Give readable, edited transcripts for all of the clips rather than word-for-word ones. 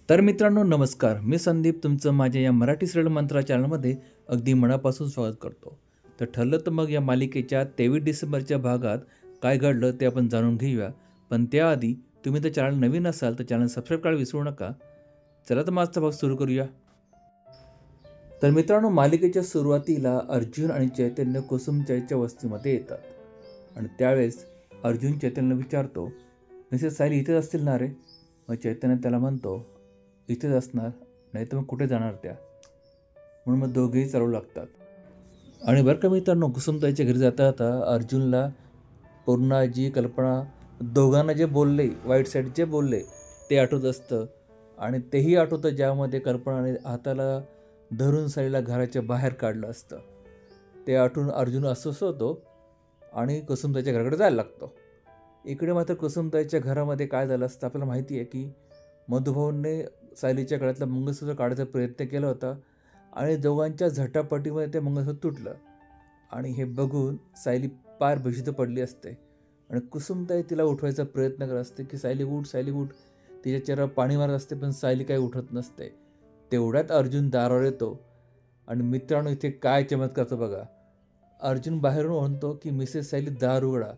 तर मित्रांनो नमस्कार. मी संदीप तुमचं माझ्या या मराठी सरळ मंत्रा चॅनलमध्ये अगदी मनापासून स्वागत करतो. तर ठरलं तर मग या मालिकेच्या 23 डिसेंबरच्या भागात काय घडलं ते आपण जाणून घेऊया. पण त्याआधी तुम्ही तर चॅनल नवीन असाल तर चॅनल सबस्क्राईब करायला विसरू नका. चला तर मागचा भाग सुरू करूया. तर मित्रांनो मालिकेच्या सुरुवातीला अर्जुन आणि चैतन्य कुसुमच्या वस्तीमध्ये येतात आणि त्यावेळेस अर्जुन चैतन्यला विचारतो, मिसेस सायली इथेच असतील ना रे? मग चैतन्य त्याला म्हणतो, इथेच असणार, नाही तर मग कुठे जाणार त्या? म्हणून मग दोघेही चालू लागतात. आणि बरं का मित्रांनो, कुसुमताईच्या घरी जाता जाता अर्जुनला पूर्णाजी कल्पना दोघांना जे बोलले, वाईट साईड जे बोलले ते आठवत असतं. आणि तेही आठवतं ज्यामध्ये कल्पनाने हाताला धरून साईला घराच्या बाहेर काढलं असतं. ते आठवून अर्जुन अस्वस्थ होतो आणि कुसुमताईच्या घराकडे जायला लागतो. इकडे मात्र कुसुमताईच्या घरामध्ये काय झालं असतं आपल्याला माहिती आहे की मधुभाऊंनी सायलीच्या गळ्यातलं मंगळसूत्र काढायचा प्रयत्न केला होता आणि दोघांच्या झटापटीमध्ये ते मंगळसूत्र तुटलं. आणि हे बघून सायली पार बेशुद्ध पडली असते आणि कुसुमताई तिला उठवायचा प्रयत्न करत असते की सायली उठ, सायली उठ. तिच्या चेहऱ्यावर पाणी मारत असते पण सायली काही उठत नसते. तेवढ्यात अर्जुन दारावर येतो आणि मित्रांनो इथे काय चमत्कारचं बघा. अर्जुन बाहेरून म्हणतो की मिसेस सायली दार उघडा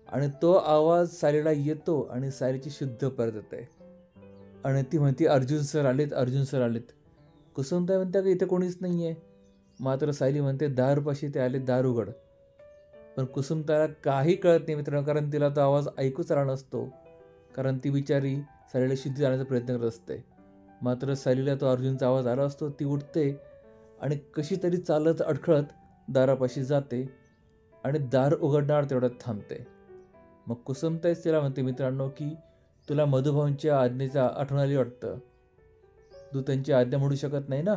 आणि तो आवाज सायलीला येतो आणि सायलीची शुद्ध परत येते आणि ती म्हणते अर्जुन सर आलेत, अर्जुन सर आलेत. कुसुमताई म्हणते की इथे कोणीच नाही आहे. मात्र सायली म्हणते दारपाशी ते आले, दार उघड. पण कुसुमताईला काही कळत नाही मित्रांनो, कारण तिला तो आवाज ऐकूच आला नसतो, कारण ती बिचारी सायलीला शुद्धी आणण्याचा प्रयत्न करत असते. मात्र सायलीला तो अर्जुनचा आवाज आला असतो. ती उठते आणि कशी तरी चालत अडखळत दारापाशी जाते आणि दार उघडणार तेवढ्यात थांबते. मग कुसुमताईच तिला म्हणते मित्रांनो की तुला मधुभाऊंच्या आज्ञेचा आठवण आली वाटतं, तू त्यांची आज्ञा मोडू शकत नाही ना?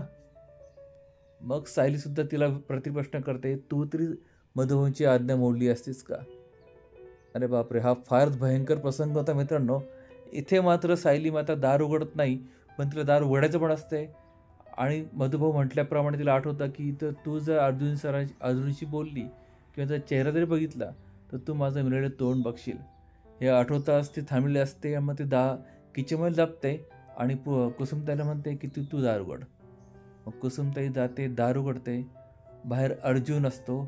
मग सायलीसुद्धा तिला प्रतिप्रश्न करते, तू तरी मधुभाऊंची आज्ञा मोडली असतीस का? अरे बापरे, हा फारच भयंकर प्रसंग होता मित्रांनो. इथे मात्र सायली मात्र दार उघडत नाही, पण तिला दार उघडायचं पण असते. आणि मधुभाऊ म्हटल्याप्रमाणे तिला आठवतं की तर तू जर अर्जुनशी बोलली किंवा त्याचा चेहरा जरी बघितला तर तू माझं मिळालेलं तोंड बघशील. हे आठवताच ती थांबलेली असते आणि मग ती किचनमध्ये लपते आणि कुसुमताईला म्हणते की तू तू दार उघड. मग कुसुमताई जाते, दार उघडते. बाहेर अर्जुन असतो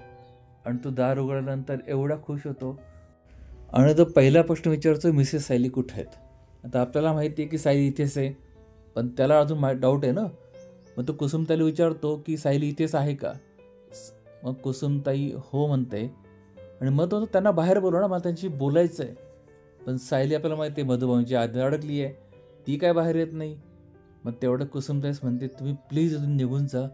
आणि तो दार उघडल्यानंतर एवढा खुश होतो आणि तो पहिला प्रश्न विचारतो, मिसेस सायली कुठे आहेत? आता आपल्याला माहिती आहे की सायली इथेच आहे, पण त्याला अजून डाऊट आहे ना. मग तो कुसुमताईला विचारतो की सायली इथेच आहे का? मग कुसुमताई हो म्हणते आणि मग तो त्यांना बाहेर बोलव ना, मला त्यांची बोलायचं आहे. पण सायली आपल्याला माहिती आहे मधुभाऊंची आज्ञा अडकली आहे, ती काय बाहेर येत नाही. मग तेवढं कुसुमताईच म्हणते, तुम्ही प्लीज इथून निघून जा.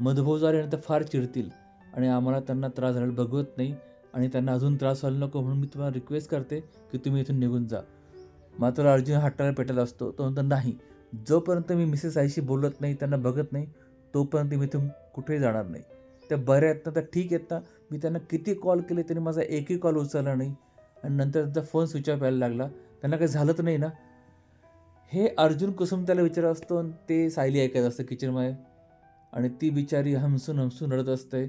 मधुभाऊ जर तर फार चिडतील आणि आम्हाला त्यांना त्रास झालेला बघवत नाही आणि त्यांना अजून त्रास व्हायला नको, म्हणून मी तुम्हाला रिक्वेस्ट करते की तुम्ही इथून निघून जा. मात्र अर्जुन हट्टाला पेटत असतो. तो म्हणतो नाही, जोपर्यंत मी मिसेस आईशी बोलत नाही, त्यांना बघत नाही, तोपर्यंत मी इथून कुठेही जाणार नाही. त्या बऱ्या आहेत ना, त्या ठीक आहेत ना? मी त्यांना किती कॉल केले तरी माझा एकही कॉल उचलला नाही आणि नंतर त्यांचा फोन स्विच ऑफ यायला लागला. त्यांना काही झालं तर नाही ना? हे अर्जुन कुसुमताईला विचारत असतो आणि ते सायली ऐकत असतं किचनमध्ये आणि ती बिचारी हमसून हमसून रडत असते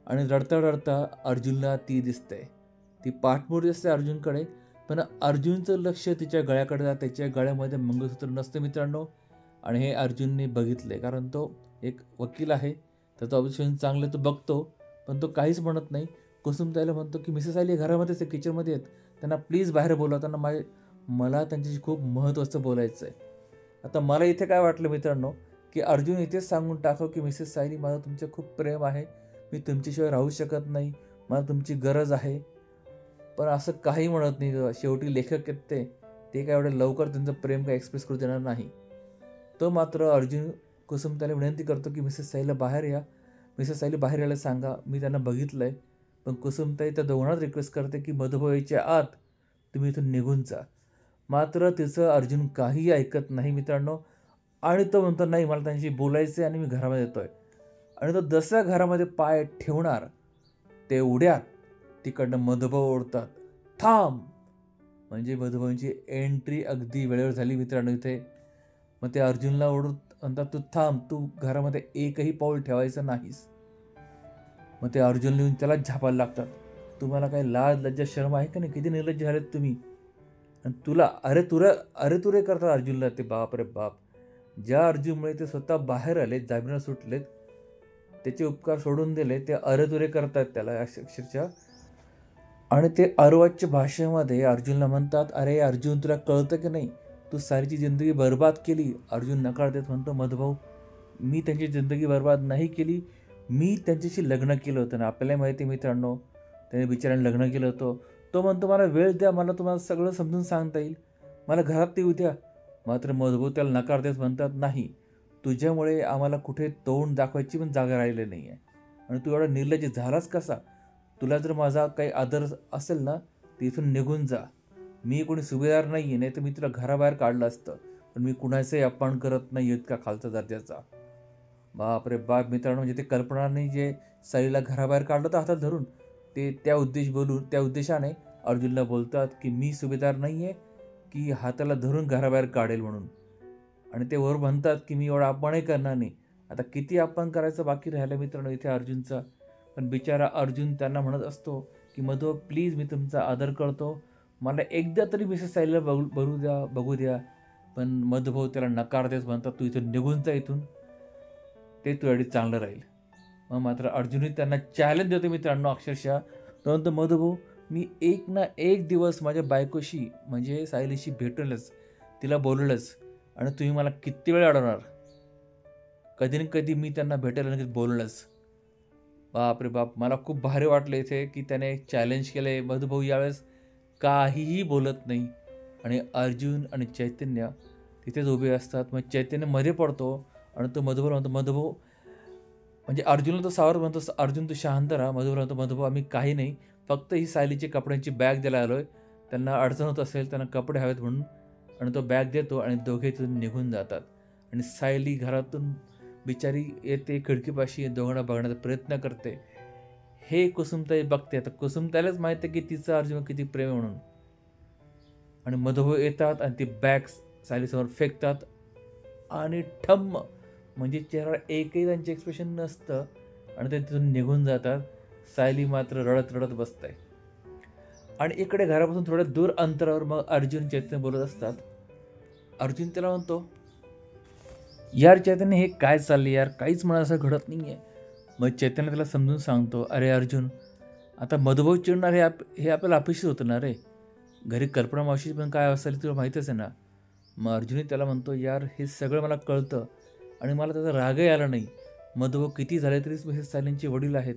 आणि रडता रडता अर्जुनला ती दिसते. ती पाठमोडी असते अर्जुनकडे, पण अर्जुनचं लक्ष तिच्या गळ्याकडे जातं. त्याच्या गळ्यामध्ये मंगळसूत्र नसतं मित्रांनो आणि हे अर्जुनने बघितले, कारण तो एक वकील आहे, त्याचं ऑब्झर्वेशन चांगलं तो बघतो, पण तो काहीच म्हणत नाही. कुसुमताईला म्हणतो की मिसेस आली घरामध्येच आहे, किचनमध्ये आहेत, त्यांना प्लीज बाहेर बोलवा, त्यांना मला त्यांच्याशी खूप महत्त्वाचं बोलायचं आहे. आता मला इथे काय वाटलं मित्रांनो की अर्जुन इथेच सांगून टाकावं की मिसेस सायली, माझं तुमचं खूप प्रेम आहे, मी तुमच्याशिवाय राहू शकत नाही, मला तुमची गरज आहे. पण असं काही म्हणत नाही. शेवटी लेखक आहेत ते काय एवढं लवकर त्यांचं प्रेम काय एक्सप्रेस करू देणार नाही. तो मात्र अर्जुन कुसुमताईला विनंती करतो की मिसेस सायलीला बाहेर या, मिसेस सायली बाहेर यायला सांगा, मी त्यांना बघितलं आहे. पण कुसुमताई त्या दोघांनाच रिक्वेस्ट करते की मधुभाऊच्या आत तुम्ही इथून निघून जा. मात्र तिचं अर्जुन काहीही ऐकत नाही मित्रांनो आणि तो म्हणतो नाही, मला त्यांच्याशी बोलायचं आहे आणि मी घरामध्ये येतोय. आणि तो जसा घरामध्ये पाय ठेवणार तेवढ्यात तिकडनं मधुभाऊ ओढतात, थांब. म्हणजे मधुभाऊंची एंट्री अगदी वेळेवर झाली मित्रांनो इथे. मग ते अर्जुनला ओढून म्हणतात, तू थांब, तू घरामध्ये एकही पाऊल ठेवायचं नाहीस. मग ते अर्जुन लिहून त्याला झापायला लागतात. तुम्हाला काही लाज लज्जा शर्म आहे का नाही? किती निर्लज्ज झालेत तुम्ही. आणि तुला अरे तुरे करतात अर्जुनला ते. बाप रे बाप. ज्या अर्जुनमुळे ते स्वतः बाहेर आले, जामिनावर सुटलेत, त्याचे उपकार सोडून दिले, ते अरेतुरे करतात त्याला अक्षरशः. आणि ते अर्वाच्य भाषेमध्ये अर्जुनला म्हणतात, अरे अर्जुन, तुला कळतं की नाही, तू सारीची जिंदगी बर्बाद केली. अर्जुन नकार देत म्हणतो, मधुभाऊ, मी त्यांची जिंदगी बर्बाद नाही केली, मी त्यांच्याशी लग्न केलं होतं ना. आपल्याला माहिती मित्रांनो, त्याने बिचाऱ्याने लग्न केलं होतं. तो म्हणतो, मला वेळ द्या, मला तुम्हाला सगळं समजून सांगता येईल, मला घरात येऊ द्या. मात्र मधुभाऊ त्याला नकार देत म्हणतात, नाही, तुझ्यामुळे आम्हाला कुठे तोंड दाखवायची पण जागा राहिली नाही आहे. आणि तू एवढा निर्लज्ज झालाच कसा? तुला जर माझा काही आदर असेल ना, तर इथून निघून जा. मी कोणी सुभेदार नाही आहे, नाही तर मी तुला घराबाहेर काढलं असतं. पण मी कुणाचाही अपमान करत नाही इतका खालचा दर्जाचा. बापरे बाप मित्रांनो, म्हणजे ते कल्पनाने जे साईला घराबाहेर काढलं तर हातात धरून, ते त्या उद्देशाने अर्जुनला बोलतात की मी सुभेदार नाही आहे की हाताला धरून घराबाहेर काढेल म्हणून. आणि ते वर म्हणतात की मी एवढा अपमानही करणार नाही. आता किती अपमान करायचं बाकी राहिलं मित्रांनो इथे अर्जुनचा. पण बिचारा अर्जुन त्यांना म्हणत असतो की मधु, प्लीज, मी तुमचा आदर करतो, मला एकदा तरी मिसेस साईला बघू द्या. पण मधुभाऊ त्याला नकार देत म्हणतात, तू इथून निघून जा इथून, ते तुझ्यासाठी चांगलं राहील. मग मात्र अर्जुनही त्यांना चॅलेंज देतो मित्रांनो अक्षरशः. परंतु मधुभाऊ, मी एक ना एक दिवस माझ्या बायकोशी म्हणजे सायलीशी भेटूनच, तिला बोललंच, आणि तुम्ही मला किती वेळ अडवणार? कधी ना कधी मी त्यांना भेटायला नक्कीच बोललंच. बापरे बाप, मला खूप भारी वाटलं इथे की त्याने चॅलेंज केलं आहे. मधुभाऊ यावेळेस काहीही बोलत नाही आणि अर्जुन आणि चैतन्य तिथेच उभे असतात. मग चैतन्य मध्ये पडतो आणि तो मधुभाऊ म्हणतो, मधुभाऊ, म्हणजे अर्जुनला तो सावरत म्हणतो, अर्जुन तू शांत राहा. मधुभाऊ म्हणतो, मधुभाऊ, आम्ही काही नाही, फक्त ही सायलीची कपड्यांची बॅग द्यायला आलो आहे, त्यांना अडचण होत असेल, त्यांना कपडे हवेत म्हणून. आणि तो बॅग देतो आणि दोघे तिथून निघून जातात. आणि सायली घरातून बिचारी येते, खिडकीपाशी दोघांना बघण्याचा प्रयत्न करते. हे कुसुमताई बघते. आता कुसुमताईलाच माहिती आहे की तिचं अर्जुन किती प्रेम आहे म्हणून. आणि मधुभाऊ येतात आणि ती बॅग सायलीसमोर फेकतात आणि ठम्म, म्हणजे चेहरा एकही त्यांचे एक्सप्रेशन नसतं आणि ते तिथून निघून जातात. सायली मात्र रडत रडत बसत आहे. आणि इकडे घरापासून थोड्या दूर अंतरावर मग अर्जुन चैतन्य बोलत असतात. अर्जुन त्याला म्हणतो, यार चैतन्य, हे काय चाललं यार, काहीच मला असं घडत नाही आहे. मग चैतन्य त्याला समजून सांगतो, अरे अर्जुन, आता मधुभाऊ चिडणार हे आपल्याला अपेक्षित होतं ना रे. घरी कल्पना मावशी पण काय असेल तुला माहीतच आहे ना. मग अर्जुनही त्याला म्हणतो, यार हे सगळं मला कळतं आणि मला त्याचा रागही आला नाही. मधुभाऊ किती झाले तरीच मिसेस सायलींचे वडील आहेत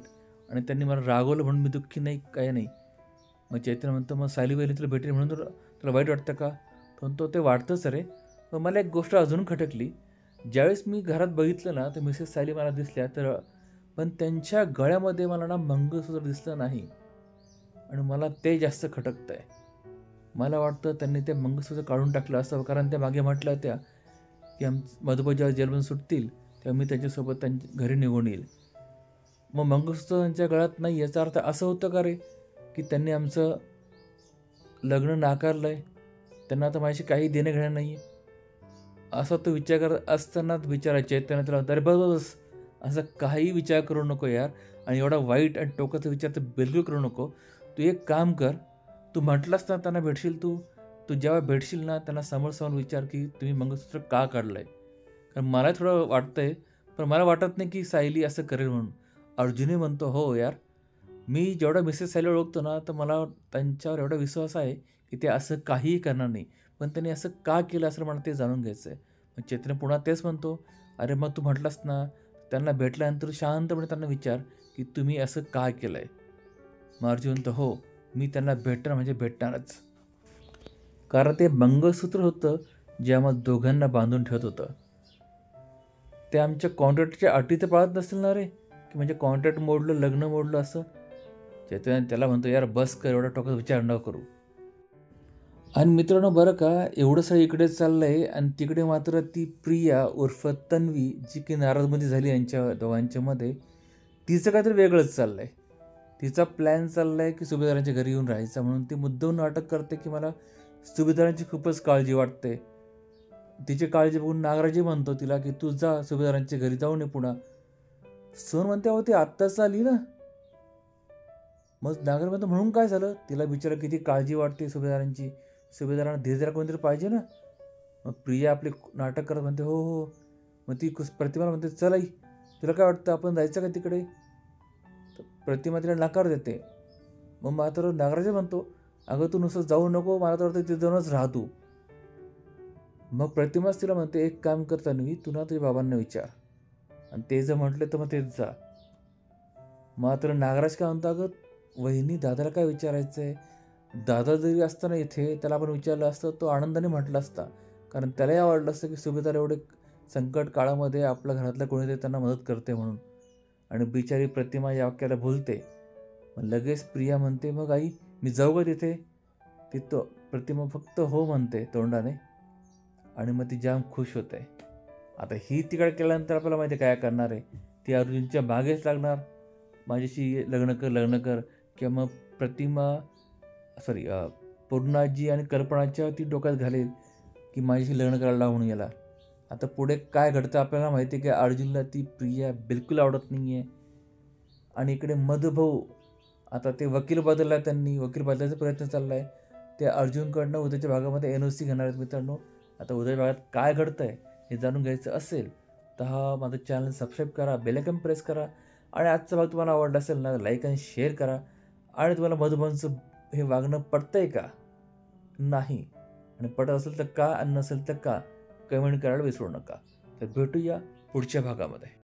आणि त्यांनी मला रागवलं म्हणून मी दुःखी नाही, काय नाही. मग चैतन्य म्हणतो, मग सायली वहिनी तुला भेटेल म्हणून तुला वाईट वाटतं का? तो म्हणतो, ते वाटतंच रे. पण मला एक गोष्ट अजून खटकली. ज्यावेळेस मी घरात बघितलं ना, तर मिसेस सायली मला दिसल्या, तर पण त्यांच्या गळ्यामध्ये मला ना मंगळसूत्र दिसलं नाही आणि मला ते जास्त खटकतं आहे. मला वाटतं त्यांनी ते मंगळसूत्र काढून टाकलं असं, कारण त्या मागे म्हटल्या होत्या की मधुभाऊ जेव्हा जेलमधून सुटतील तेव्हा मी त्यांच्यासोबत त्यांच्या घरी निघून येईल. मग मंगळसूत्र त्यांच्या गळ्यात नाही याचा अर्थ असं होतं का रे की त्यांनी आमचं लग्न नाकारलं आहे, त्यांना आता माझ्याशी काही देणं घेणं नाही आहे, असा तो विचार करत असतानाच बिचारा चैतन्य त्याला, अरे बस, असं काही विचार करू नको यार, आणि एवढा वाईट आणि टोकाचा विचार तर बिलकुल करू नको. तू एक काम कर, तू म्हटलास ना त्यांना भेटशील, तू जेव्हा भेटशील ना त्यांना समोर विचार की तुम्ही मंगळसूत्र का काढलं आहे. कारण मला थोडं वाटतं आहे, पण मला वाटत नाही की सायली असं करेल म्हणून. अर्जुनही म्हणतो, हो यार, मी जेवढा मिसेस सायली ओळखतो ना, तर मला त्यांच्यावर एवढा विश्वास आहे की ते असं काहीही करणार नाही. पण त्यांनी असं का केलं असं मला ते जाणून घ्यायचं आहे. मग चैतन्य पुन्हा तेच म्हणतो, अरे मग तू म्हटलास ना, त्यांना भेटल्यानंतर शांतपणे त्यांना विचार की तुम्ही असं का केलं आहे. मग अर्जुन म्हणतो, हो, मी त्यांना भेटणार म्हणजे भेटणारच. कारण ते मंगळसूत्र होतं जे आम्हाला दोघांना बांधून ठेवत होतं. ते आमच्या कॉन्ट्रॅक्टच्या अटी तर पाळत नसतील ना रे, की म्हणजे कॉन्ट्रॅक्ट मोडलं, लग्न मोडलं असं. चैतन्य त्याला म्हणतो, यार बस कर, एवढा टोकाचा विचार न करू. आणि मित्रांनो बरं का, एवढं सगळं इकडे चाललं आहे आणि तिकडे मात्र ती प्रिया उर्फ तन्वी, जी की नाराजमध्ये झाली यांच्या दोघांच्यामध्ये, तिचं काहीतरी वेगळंच चाललं आहे. तिचा प्लॅन चालला आहे की सुभेदारांच्या घरी येऊन राहायचा, म्हणून ती मुद्दामून नाटक करते की मला सुभेदारांची खूपच काळजी वाटते. तिची काळजी बघून नागराजी म्हणतो तिला की तू जा सुभेदारांच्या घरी, जाऊन ये पुन्हा. सोन म्हणते, अहो ती आत्ताच आली ना. मग नागर म्हणतो, म्हणून काय झालं, तिला बिचारा किती काळजी वाटते सुभेदारांची, सुभेदारांना धीर द्यायला कोणतरी पाहिजे ना. मग प्रिया आपले नाटक करत म्हणते हो हो. मग ती प्रतिमाला म्हणते चल आई, तुला काय वाटतं आपण जायचं का तिकडे? तर प्रतिमा तिला नकार देते. मग मात्र नागराज म्हणतो अगं तू नुसतं जाऊ नको, मला तर वाटतं तिथे जाऊनच राहा तू. मग प्रतिमाच तिला म्हणते एक काम कर तन्वी, तू ना तुझ्या बाबांना विचार आणि ते जर म्हटले तर मग तेच जा. मात्र नागराज काय म्हणतो अगं वहिनी दादाला काय विचारायचं आहे? दादा जरी असताना इथे त्याला आपण विचारलं असतं तो आनंदाने म्हटलं असता, कारण त्यालाही आवडलं असतं की सुभेदार एवढे संकट काळामध्ये आपल्या घरातल्या कोणीतरी त्यांना मदत करते म्हणून. आणि बिचारी प्रतिमा या वाक्याला भुलते. मग लगेच प्रिया म्हणते मग आई मी जाऊ का तिथे? तिथं प्रतिमा फक्त हो म्हणते तोंडाने आणि मग ती जाम खुश होते. आता ही तिकडे केल्यानंतर आपल्याला माहिती आहे काय करणार आहे. ती अर्जुनच्या मागेच लागणार, माझ्याशी लग्न कर किंवा मग प्रतिमा सॉरी पूर्णाजी आणि कल्पनाच्या ती डोक्यात घालेल की माझ्याशी लग्न करायला लावून याला. आता पुढे काय घडतं आपल्याला माहिती आहे की अर्जुनला ती प्रिया बिलकुल आवडत नाही आहे. आणि इकडे मधुभाऊ आता ते वकील बदलला, त्यांनी वकील बदलायचा प्रयत्न चालला आहे. ते अर्जुनकडनं उद्याच्या भागामध्ये NOC घेणार आहेत मित्रांनो. आता उद्याच्या भागात काय घडतं आहे हे जाणून घ्यायचं असेल तर हा माझा चॅनल सबस्क्राईब करा, बेल आयकॉन प्रेस करा आणि आजचा भाग तुम्हाला आवडला असेल ना लाईक आणि शेअर करा. आणि तुम्हाला मधुभाऊंचं हे वागणं पटतंय का? नाही. आणि पटत असेल तर का आणि नसेल तर का? कमेंट करायला विसरू नका. तर भेटूया पुढच्या भागामध्ये.